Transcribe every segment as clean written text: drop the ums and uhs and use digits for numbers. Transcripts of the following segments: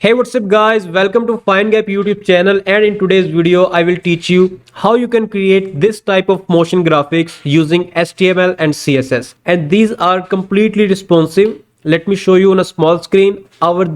Hey, what's up guys? Welcome to FineGap YouTube channel, and in today's video I will teach you how you can create this type of motion graphics using HTML and CSS. And these are completely responsive. Let me show you on a small screen.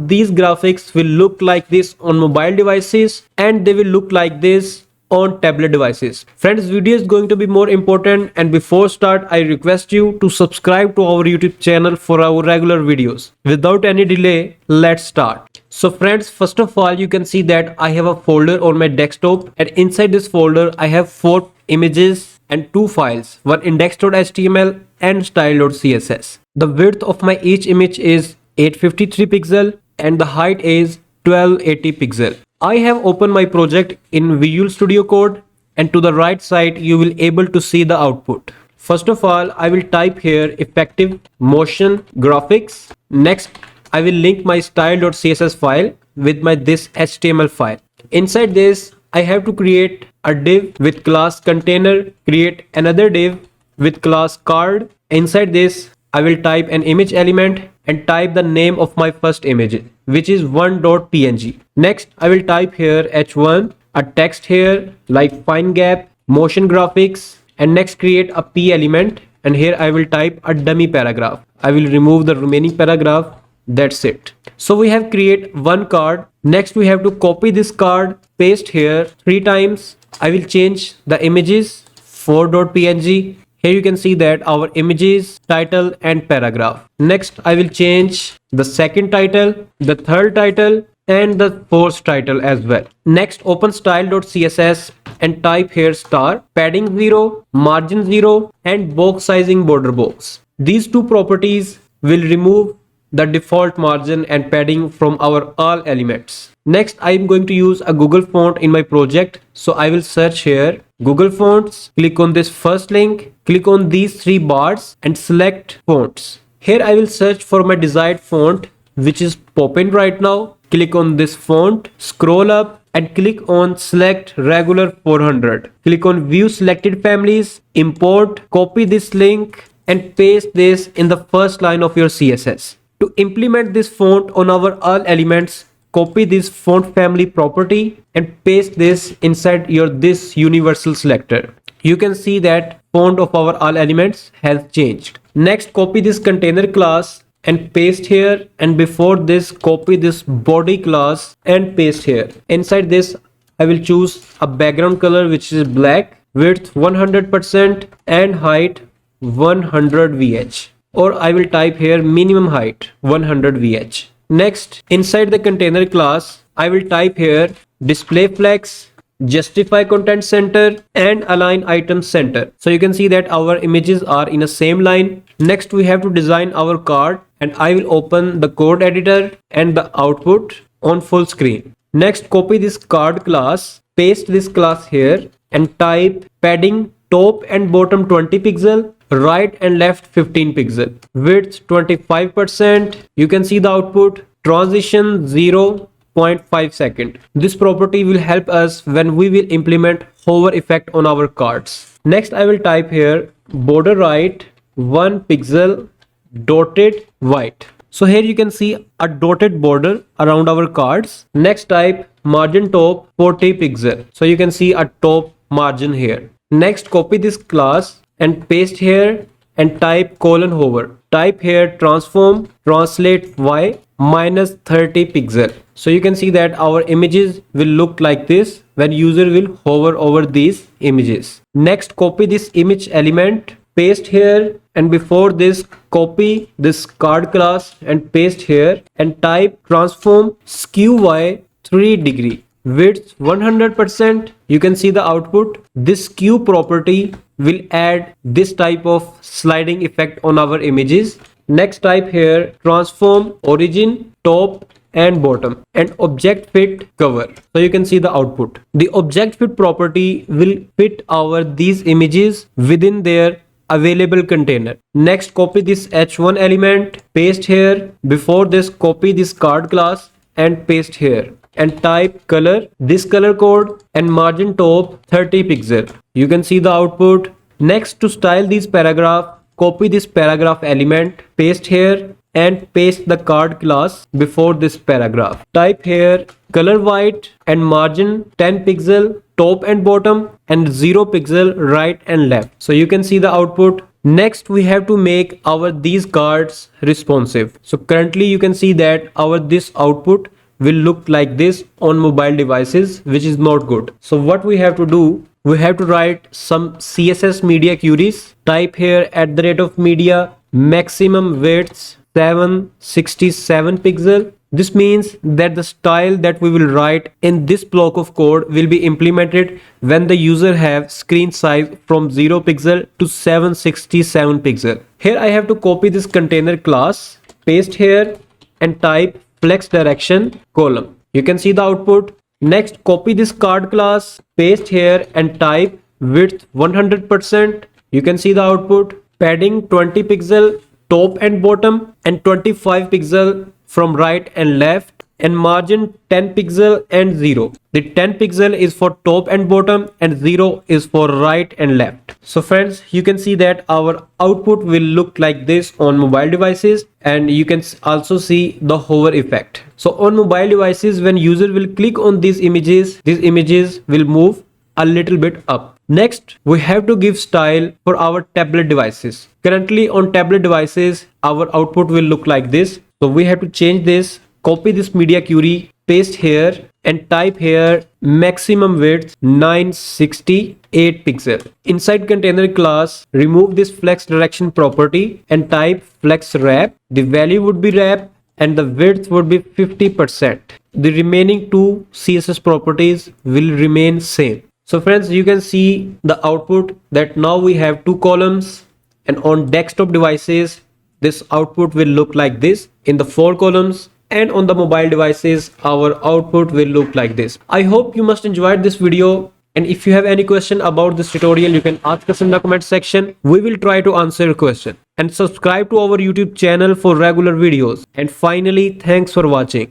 These graphics will look like this on mobile devices and they will look like this on tablet devices. Friends, video is going to be more important, and before start I request you to subscribe to our YouTube channel for our regular videos. Without any delay, let's start. So friends, first of all, you can see that I have a folder on my desktop, and inside this folder I have 4 images and 2 files, one index.html and style.css. The width of my each image is 853 pixel and the height is 1280 pixel. I have opened my project in Visual Studio Code, and to the right side you will able to see the output. First of all, I will type here effective motion graphics. Next, I will link my style.css file with my this HTML file. Inside this, I have to create a div with class container, create another div with class card. Inside this, I will type an image element and type the name of my first image, which is 1.png. Next, I will type here h1, a text here like FineGap, motion graphics, and next create a p element, and here I will type a dummy paragraph. I will remove the remaining paragraph. That's it. So we have create one card. Next we have to copy this card, paste here 3 times. I will change the images 4.png. Here you can see that our images, title and paragraph. Next I will change the second title, the third title and the fourth title as well. Next open style.css and type here star, padding 0, margin 0 and box sizing border box. These two properties will remove the default margin and padding from our all elements. Next, I am going to use a Google font in my project. So I will search here Google Fonts, click on this first link, click on these 3 bars and select fonts. Here I will search for my desired font, which is popping right now. Click on this font, scroll up and click on select regular 400. Click on view selected families, import, copy this link and paste this in the first line of your CSS. To implement this font on our all elements, copy this font family property and paste this inside your this universal selector. You can see that font of our all elements has changed. Next, copy this container class and paste here, and before this copy this body class and paste here. Inside this I will choose a background color which is black, width 100% and height 100 vh. Or I will type here minimum height 100 vh. Next, inside the container class, I will type here display flex, justify content center and align item center. So you can see that our images are in the same line. Next, we have to design our card, and I will open the code editor and the output on full screen. Next, copy this card class, paste this class here and type padding top and bottom 20 pixel, right and left 15 pixel, width 25%. You can see the output, transition 0.5 second. This property will help us when we will implement hover effect on our cards. Next I will type here border right 1 pixel, dotted white. So here you can see a dotted border around our cards. Next type margin top 40 pixel. So you can see a top margin here. Next copy this class and paste here and type colon hover. Type here transform translate y minus 30 pixel. So you can see that our images will look like this when user will hover over these images. Next copy this image element, paste here, and before this copy this card class and paste here and type transform skew y 3 degree, width 100%. You can see the output. This skew property will add this type of sliding effect on our images. Next type here transform origin top and bottom and object fit cover. So you can see the output. The object fit property will fit our these images within their available container. Next copy this h1 element, paste here. Before this copy this card class and paste here and type color, this color code and margin top 30 pixel. You can see the output. Next, to style this paragraph, copy this paragraph element, paste here and paste the card class before this paragraph. Type here color white and margin 10 pixel top and bottom and 0 pixel right and left. So you can see the output. Next we have to make our these cards responsive. So currently you can see that our this output will look like this on mobile devices, which is not good. So what we have to do, we have to write some CSS media queries. Type here at the rate of media maximum width 767 pixel. This means that the style that we will write in this block of code will be implemented when the user have screen size from 0 pixel to 767 pixel. Here I have to copy this container class, paste here and type flex direction column. You can see the output. Next, copy this card class, paste here and type width 100%. You can see the output. Padding 20 pixel top and bottom and 25 pixel from right and left, and margin 10 pixel and 0. The 10 pixel is for top and bottom and 0 is for right and left. So friends, you can see that our output will look like this on mobile devices, and you can also see the hover effect. So on mobile devices, when user will click on these images will move a little bit up. Next, we have to give style for our tablet devices. Currently on tablet devices, our output will look like this. So we have to change this, copy this media query, paste here and type here maximum width 968 pixel. Inside container class, remove this flex direction property and type flex wrap. The value would be wrap and the width would be 50%. The remaining two CSS properties will remain same. So friends, you can see the output that now we have two columns, and on desktop devices this output will look like this in the 4 columns, and on the mobile devices our output will look like this. I hope you must enjoyed this video, and if you have any question about this tutorial, you can ask us in the comment section. We will try to answer your question. And subscribe to our YouTube channel for regular videos. And finally, thanks for watching.